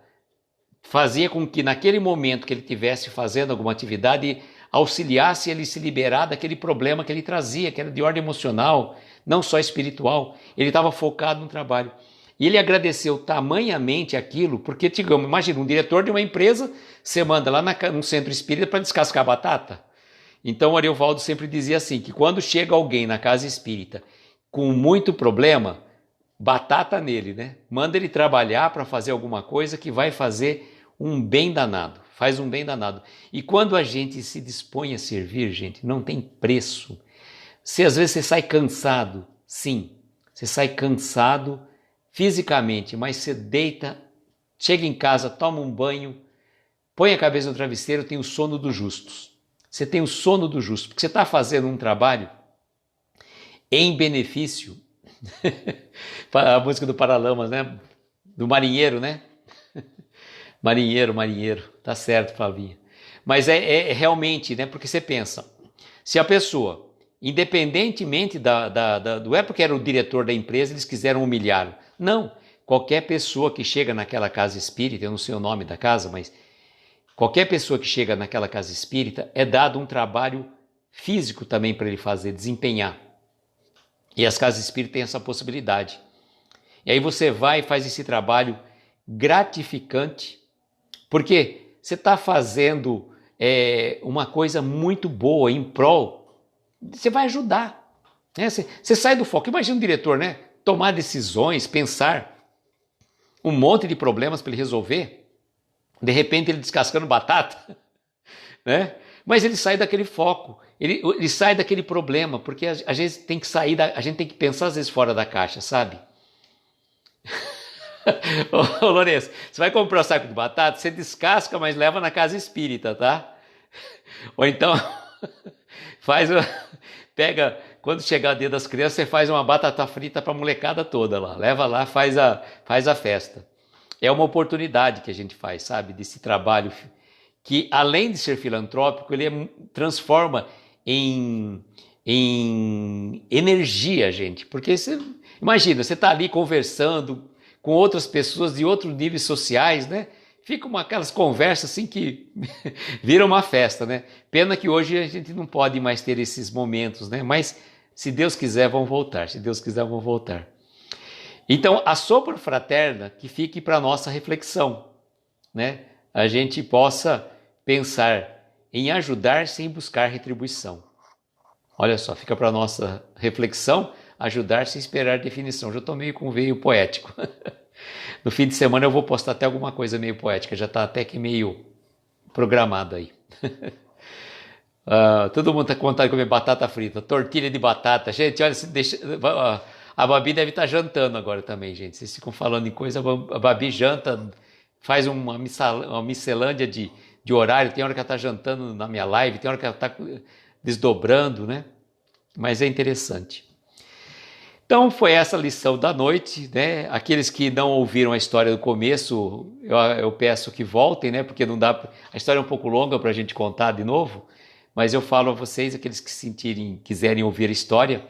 fazia com que naquele momento que ele estivesse fazendo alguma atividade, auxiliasse ele se liberar daquele problema que ele trazia, que era de ordem emocional, não só espiritual. Ele estava focado no trabalho. E ele agradeceu tamanhamente aquilo, porque, digamos, imagina, um diretor de uma empresa, você manda lá num centro espírita para descascar a batata. Então o Ariovaldo sempre dizia assim, que quando chega alguém na casa espírita com muito problema, batata nele, né? Manda ele trabalhar para fazer alguma coisa que vai fazer um bem danado, faz um bem danado. E quando a gente se dispõe a servir, gente, não tem preço. Se às vezes você sai cansado, sim, você sai cansado fisicamente, mas você deita, chega em casa, toma um banho, põe a cabeça no travesseiro, tem o sono dos justos. Você tem o sono dos justos, porque você está fazendo um trabalho em benefício. A música do Paralamas, né? Do marinheiro, né? Marinheiro, tá certo, Flavinha. Mas é realmente, né? Porque você pensa, se a pessoa, independentemente não é porque era o diretor da empresa, eles quiseram humilhá-lo. Não, qualquer pessoa que chega naquela casa espírita, eu não sei o nome da casa, mas qualquer pessoa que chega naquela casa espírita é dado um trabalho físico também para ele fazer, desempenhar. E as casas espíritas têm essa possibilidade. E aí você vai e faz esse trabalho gratificante, porque você está fazendo uma coisa muito boa em prol, você vai ajudar. Né? Você sai do foco. Imagina um diretor, né? Tomar decisões, pensar um monte de problemas para ele resolver, de repente ele descascando batata, né? Mas ele sai daquele foco, ele sai daquele problema, porque a gente tem que a gente tem que pensar às vezes fora da caixa, sabe? Ô Lourenço, você vai comprar um saco de batata, você descasca, mas leva na casa espírita, tá? Ou então, pega, quando chegar o dia das crianças, você faz uma batata frita para a molecada toda lá, leva lá, faz a festa. É uma oportunidade que a gente faz, sabe, desse trabalho que, além de ser filantrópico, ele transforma em energia, gente. Porque imagina, você está ali conversando com outras pessoas de outros níveis sociais, né? Fica aquelas conversas assim que viram uma festa, né? Pena que hoje a gente não pode mais ter esses momentos, né? Mas se Deus quiser, vão voltar. Se Deus quiser, vão voltar. Então, a sopa fraterna que fique para a nossa reflexão, né? A gente possa pensar em ajudar sem buscar retribuição. Olha só, fica para a nossa reflexão, ajudar sem esperar definição. Já estou meio com veio poético. No fim de semana eu vou postar até alguma coisa meio poética, já está até que meio programado aí. Todo mundo está com vontade de comer batata frita, tortilha de batata. Gente, olha, a Babi deve estar jantando agora também, gente. Vocês ficam falando em coisa, a Babi janta, faz uma miscelânea de horário. Tem hora que ela está jantando na minha live, tem hora que ela está desdobrando, né? Mas é interessante. Então foi essa lição da noite, né? Aqueles que não ouviram a história do começo, eu peço que voltem, né? Porque não dá, a história é um pouco longa para a gente contar de novo, mas eu falo a vocês, aqueles que quiserem ouvir a história,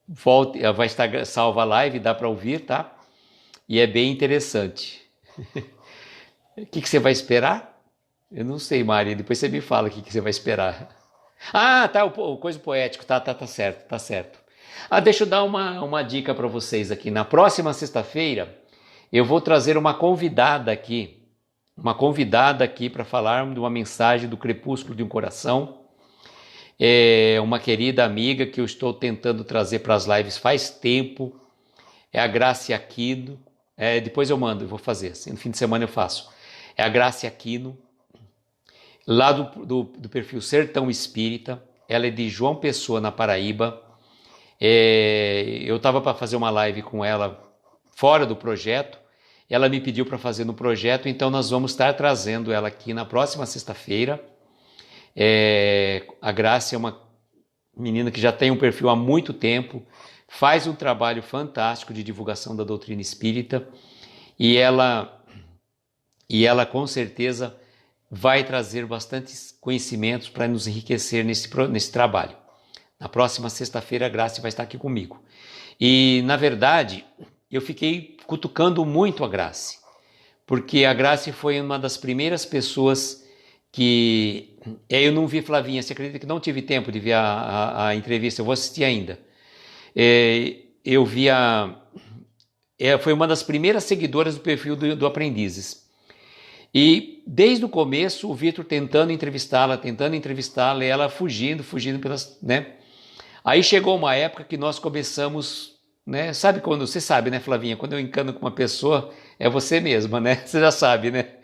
volte, vai estar salva a live, dá para ouvir, tá? E é bem interessante. O que você vai esperar? Eu não sei, Maria, depois você me fala o que você vai esperar. Ah, tá, o coisa poético, tá certo, tá certo. Deixa eu dar uma dica para vocês aqui. Na próxima sexta-feira, eu vou trazer uma convidada aqui para falar de uma mensagem do Crepúsculo de um Coração. É uma querida amiga que eu estou tentando trazer para as lives faz tempo. É a Grace Aquino. Depois eu mando, eu vou fazer. Assim, no fim de semana eu faço. É a Grace Aquino, lá do perfil Sertão Espírita. Ela é de João Pessoa, na Paraíba. Eu estava para fazer uma live com ela fora do projeto, ela me pediu para fazer no projeto, então nós vamos estar trazendo ela aqui na próxima sexta-feira. A Graça é uma menina que já tem um perfil há muito tempo, faz um trabalho fantástico de divulgação da doutrina espírita e ela com certeza vai trazer bastantes conhecimentos para nos enriquecer nesse trabalho. Na próxima sexta-feira a Grace vai estar aqui comigo. E, na verdade, eu fiquei cutucando muito a Grace, porque a Grace foi uma das primeiras pessoas que... eu não vi, Flavinha, você acredita que não tive tempo de ver a entrevista? Eu vou assistir ainda. Eu vi foi uma das primeiras seguidoras do perfil do Aprendizes. E desde o começo, o Vitor tentando entrevistá-la, e ela fugindo pelas, né? Aí chegou uma época que nós começamos, né? Sabe quando, você sabe, né, Flavinha? Quando eu encano com uma pessoa, é você mesma, né? Você já sabe, né?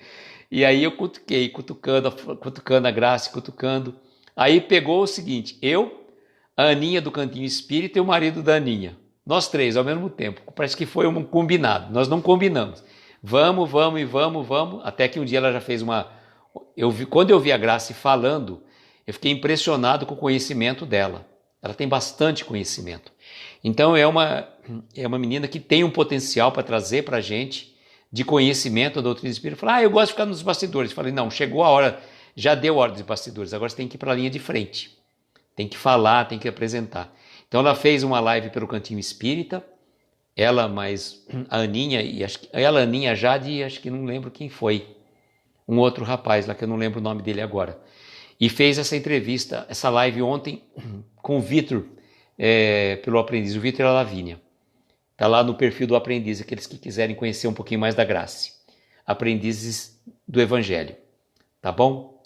E aí eu cutucando a Graça, cutucando. Aí pegou o seguinte, a Aninha do Cantinho Espírita e o marido da Aninha. Nós três ao mesmo tempo. Parece que foi um combinado. Nós não combinamos. Vamos, até que um dia ela já fez quando eu vi a Graça falando, eu fiquei impressionado com o conhecimento dela. Ela tem bastante conhecimento. Então é uma menina que tem um potencial para trazer para a gente de conhecimento da doutrina espírita. Fala, eu gosto de ficar nos bastidores. Eu falei, não, chegou a hora, já deu hora dos bastidores, agora você tem que ir para a linha de frente. Tem que falar, tem que apresentar. Então ela fez uma live pelo Cantinho Espírita, ela mais a Aninha, a Aninha Jade, acho que não lembro quem foi, um outro rapaz lá que eu não lembro o nome dele agora, e fez essa entrevista, essa live ontem com o Vitor, pelo Aprendiz, o Vitor e a Lavínia. Está lá no perfil do Aprendiz, aqueles que quiserem conhecer um pouquinho mais da Graça. Aprendizes do Evangelho, tá bom?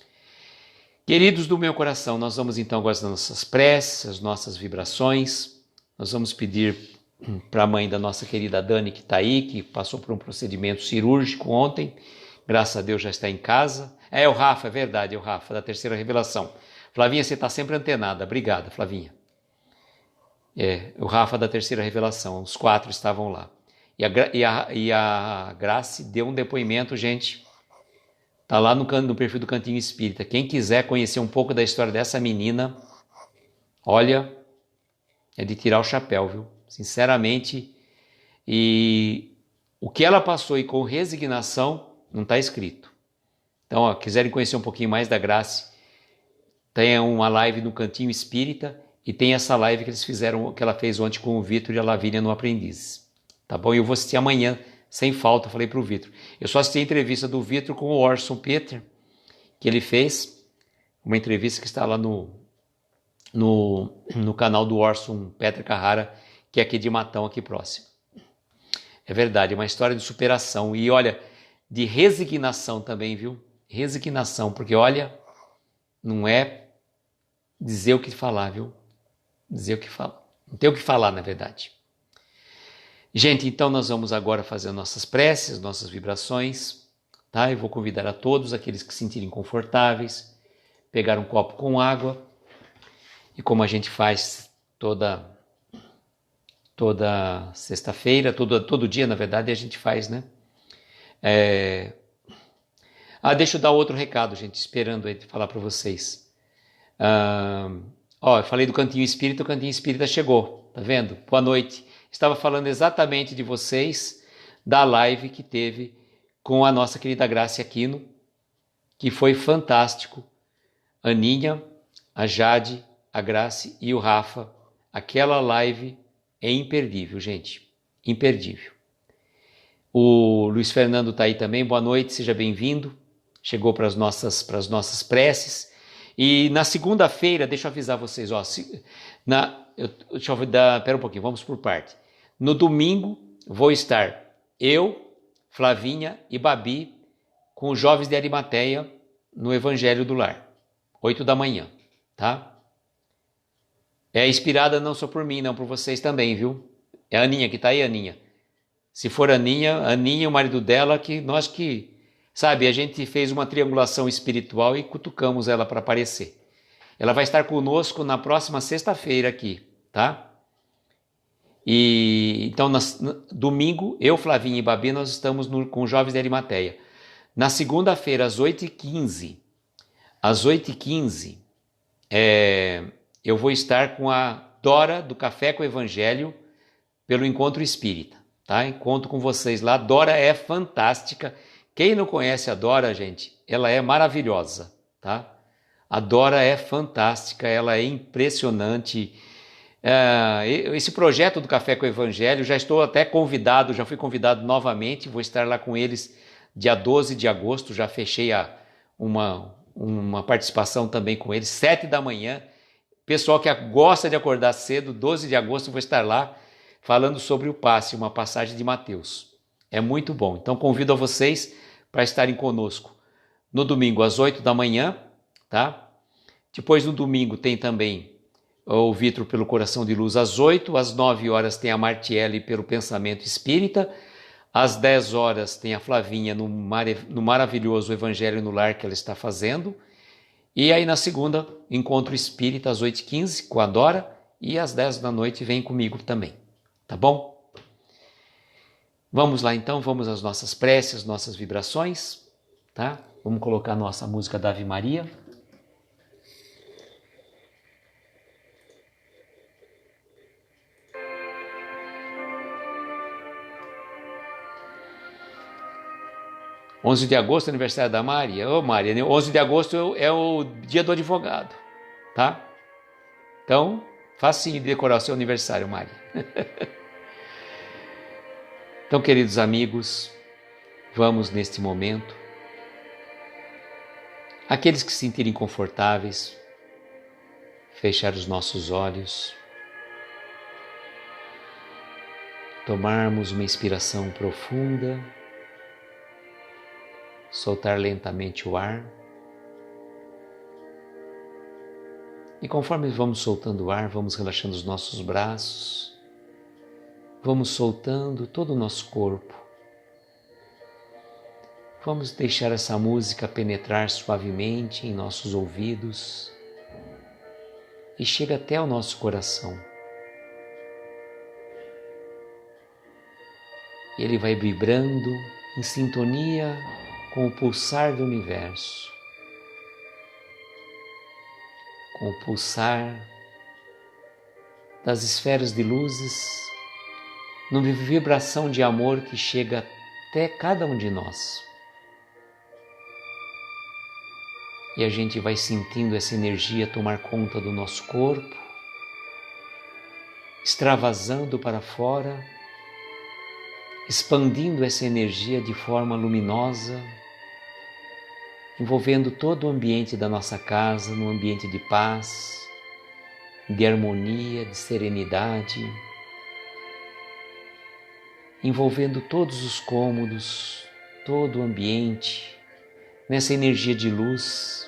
Queridos do meu coração, nós vamos então agora as nossas preces, as nossas vibrações, nós vamos pedir para a mãe da nossa querida Dani, que está aí, que passou por um procedimento cirúrgico ontem, graças a Deus já está em casa. O Rafa, é verdade, é o Rafa, da Terceira Revelação. Flavinha, você está sempre antenada, obrigada, Flavinha. O Rafa da Terceira Revelação, os 4 estavam lá. E a Grace deu um depoimento, gente, está lá no perfil do Cantinho Espírita. Quem quiser conhecer um pouco da história dessa menina, olha, é de tirar o chapéu, viu? Sinceramente, e o que ela passou e com resignação não está escrito. Então, quiserem conhecer um pouquinho mais da Graça, tem uma live no Cantinho Espírita e tem essa live que eles fizeram, que ela fez ontem com o Vitor e a Lavínia no Aprendiz. Tá bom? Eu vou assistir amanhã, sem falta, falei para o Vitor. Eu só assisti a entrevista do Vitor com o Orson Peter, que ele fez, uma entrevista que está lá no canal do Orson Peter Carrara, que é aqui de Matão, aqui próximo. É verdade, é uma história de superação e olha, de resignação também, viu? Resignação, porque olha, não é dizer o que falar, viu? Dizer o que falar. Não tem o que falar, na verdade. Gente, então nós vamos agora fazer nossas preces, nossas vibrações, tá? Eu vou convidar a todos, aqueles que se sentirem confortáveis, pegar um copo com água, e como a gente faz toda sexta-feira, todo dia, na verdade, a gente faz, né? Deixa eu dar outro recado, gente, esperando aí falar para vocês. Eu falei do Cantinho Espírita, o Cantinho Espírita chegou, tá vendo? Boa noite. Estava falando exatamente de vocês, da live que teve com a nossa querida Graça Aquino, que foi fantástico. Aninha, a Jade, a Grace e o Rafa. Aquela live é imperdível, gente. Imperdível. O Luiz Fernando está aí também. Boa noite, seja bem-vindo. Chegou para as nossas preces. E na segunda-feira, deixa eu avisar vocês, deixa eu dar, pera um pouquinho, vamos por parte. No domingo vou estar eu, Flavinha e Babi com os jovens de Arimateia no Evangelho do Lar, 8 da manhã, tá? É inspirada não só por mim, não por vocês também, viu? É a Aninha que tá aí, Aninha. Se for Aninha e o marido dela, sabe, a gente fez uma triangulação espiritual e cutucamos ela para aparecer. Ela vai estar conosco na próxima sexta-feira aqui, tá? E então, domingo, eu, Flavinha e Babi, nós estamos com os jovens de Arimateia. Na segunda-feira, às 8h15, eu vou estar com a Dora do Café com o Evangelho pelo Encontro Espírita, tá? Encontro com vocês lá. Dora é fantástica. Quem não conhece a Dora, gente, ela é maravilhosa, tá? A Dora é fantástica, ela é impressionante. Esse projeto do Café com o Evangelho, já estou até convidado, já fui convidado novamente, vou estar lá com eles dia 12 de agosto, já fechei uma participação também com eles, 7 da manhã. Pessoal que gosta de acordar cedo, 12 de agosto vou estar lá falando sobre o passe, uma passagem de Mateus. É muito bom, então convido a vocês para estarem conosco no domingo às 8 da manhã, tá? Depois no domingo tem também o Vitor pelo Coração de Luz às 8, às 9 horas tem a Martiele pelo Pensamento Espírita, às 10 horas tem a Flavinha no maravilhoso Evangelho no Lar que ela está fazendo, e aí na segunda, Encontro Espírita às 8h15 com a Dora, e às 10 da noite vem comigo também, tá bom? Vamos lá então, vamos às nossas preces, nossas vibrações, tá? Vamos colocar a nossa música da Ave Maria. – 11 de agosto, aniversário da Maria. Ô Maria, 11 de agosto é o dia do advogado, tá? Então, facinho de decorar o seu aniversário, Maria. Então, queridos amigos, vamos neste momento. Aqueles que se sentirem confortáveis, fechar os nossos olhos, tomarmos uma inspiração profunda, soltar lentamente o ar. E conforme vamos soltando o ar, vamos relaxando os nossos braços, vamos soltando todo o nosso corpo. Vamos deixar essa música penetrar suavemente em nossos ouvidos e chega até o nosso coração. Ele vai vibrando em sintonia com o pulsar do universo, com o pulsar das esferas de luzes, numa vibração de amor que chega até cada um de nós. E a gente vai sentindo essa energia tomar conta do nosso corpo, extravasando para fora, expandindo essa energia de forma luminosa, envolvendo todo o ambiente da nossa casa, num ambiente de paz, de harmonia, de serenidade, envolvendo todos os cômodos, todo o ambiente, nessa energia de luz,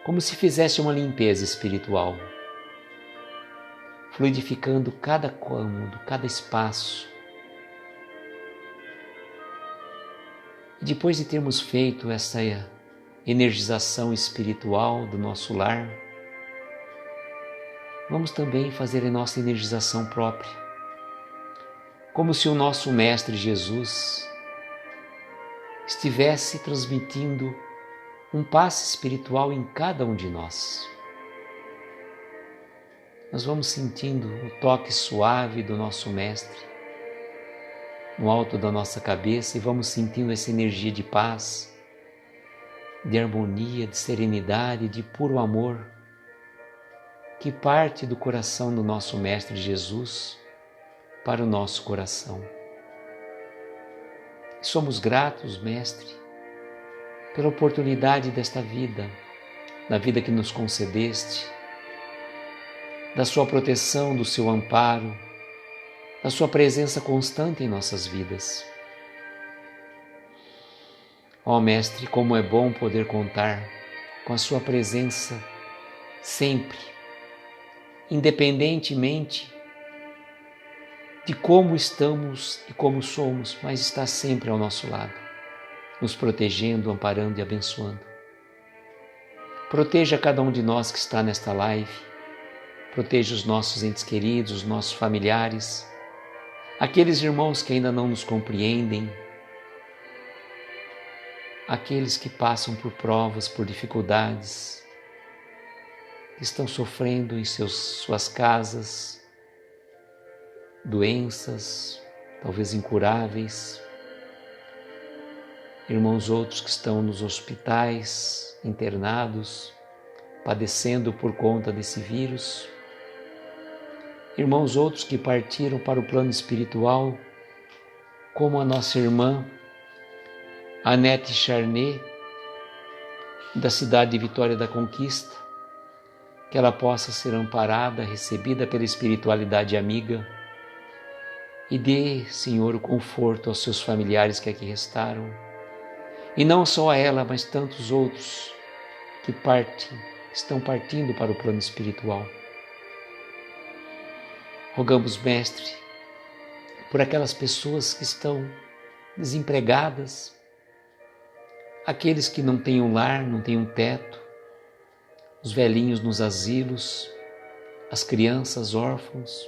como se fizesse uma limpeza espiritual, fluidificando cada cômodo, cada espaço. E depois de termos feito essa energização espiritual do nosso lar, vamos também fazer a nossa energização própria, como se o nosso Mestre Jesus estivesse transmitindo um passe espiritual em cada um de nós. Nós vamos sentindo o toque suave do nosso Mestre no alto da nossa cabeça e vamos sentindo essa energia de paz, de harmonia, de serenidade, de puro amor que parte do coração do nosso Mestre Jesus para o nosso coração. Somos gratos, Mestre, pela oportunidade desta vida, da vida que nos concedeste, da sua proteção, do seu amparo, da sua presença constante em nossas vidas. Ó Mestre, como é bom poder contar com a sua presença sempre, independentemente de como estamos e como somos, mas está sempre ao nosso lado, nos protegendo, amparando e abençoando. Proteja cada um de nós que está nesta live, proteja os nossos entes queridos, os nossos familiares, aqueles irmãos que ainda não nos compreendem, aqueles que passam por provas, por dificuldades, que estão sofrendo em suas casas, doenças, talvez incuráveis, irmãos outros que estão nos hospitais, internados, padecendo por conta desse vírus, irmãos outros que partiram para o plano espiritual, como a nossa irmã Anete Charnet, da cidade de Vitória da Conquista, que ela possa ser amparada, recebida pela espiritualidade amiga e dê, Senhor, o conforto aos seus familiares que aqui restaram. E não só a ela, mas tantos outros que estão partindo para o plano espiritual. Rogamos, Mestre, por aquelas pessoas que estão desempregadas, aqueles que não têm um lar, não têm um teto, os velhinhos nos asilos, as crianças órfãos,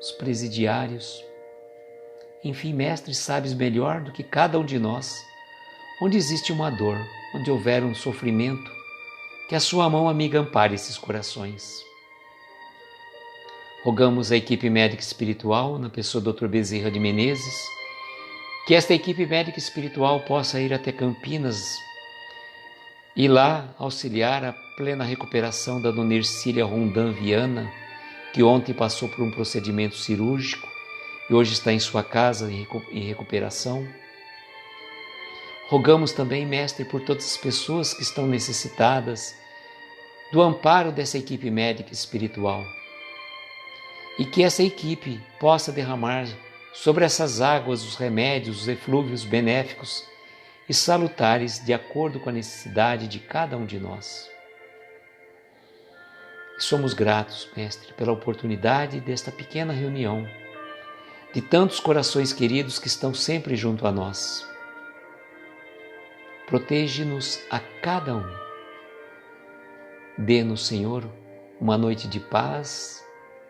os presidiários. Enfim, Mestre, sabes melhor do que cada um de nós onde existe uma dor, onde houver um sofrimento, que a sua mão amiga ampare esses corações. Rogamos à equipe médica espiritual, na pessoa do Dr. Bezerra de Menezes, que esta equipe médica espiritual possa ir até Campinas e lá auxiliar a plena recuperação da dona Ercília Rondan Viana, que ontem passou por um procedimento cirúrgico e hoje está em sua casa em recuperação. Rogamos também, Mestre, por todas as pessoas que estão necessitadas do amparo dessa equipe médica espiritual e que essa equipe possa derramar sobre essas águas os remédios, os eflúvios benéficos e salutares de acordo com a necessidade de cada um de nós. E somos gratos, Mestre, pela oportunidade desta pequena reunião, de tantos corações queridos que estão sempre junto a nós. Protege-nos a cada um. Dê-nos, Senhor, uma noite de paz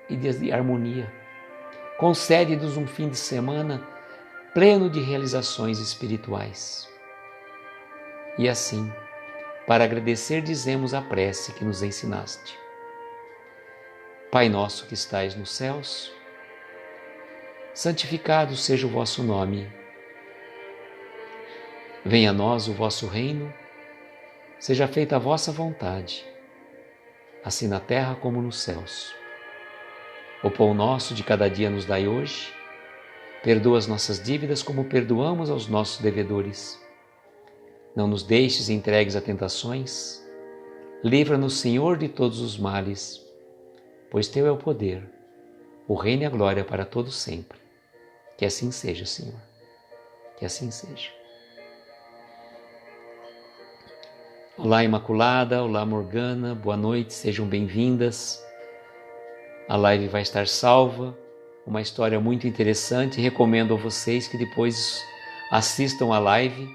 e de harmonia. Concede-nos um fim de semana pleno de realizações espirituais. E assim, para agradecer, dizemos a prece que nos ensinaste. Pai nosso que estais nos céus, santificado seja o vosso nome. Venha a nós o vosso reino, seja feita a vossa vontade, assim na terra como nos céus. O pão nosso de cada dia nos dai hoje, perdoa as nossas dívidas como perdoamos aos nossos devedores. Não nos deixes entregues a tentações, livra-nos, Senhor, de todos os males, pois Teu é o poder, o reino e a glória para todos sempre. Que assim seja, Senhor, que assim seja. Olá, Imaculada, olá, Morgana, boa noite, sejam bem-vindas. A live vai estar salva, uma história muito interessante. Recomendo a vocês que depois assistam a live,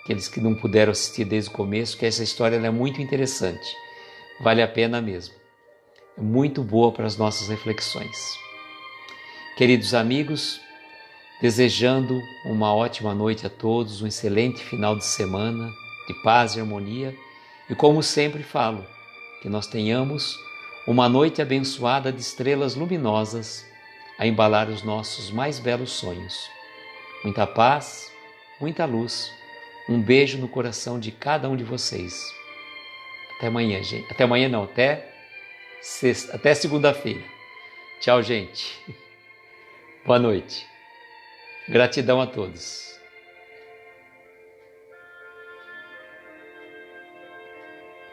aqueles que não puderam assistir desde o começo, que essa história é muito interessante. Vale a pena mesmo. É muito boa para as nossas reflexões. Queridos amigos, desejando uma ótima noite a todos, um excelente final de semana, de paz e harmonia. E como sempre falo, que nós tenhamos uma noite abençoada de estrelas luminosas a embalar os nossos mais belos sonhos. Muita paz, muita luz. Um beijo no coração de cada um de vocês. Até amanhã, gente. Até amanhã não, até segunda-feira. Tchau, gente. Boa noite. Gratidão a todos.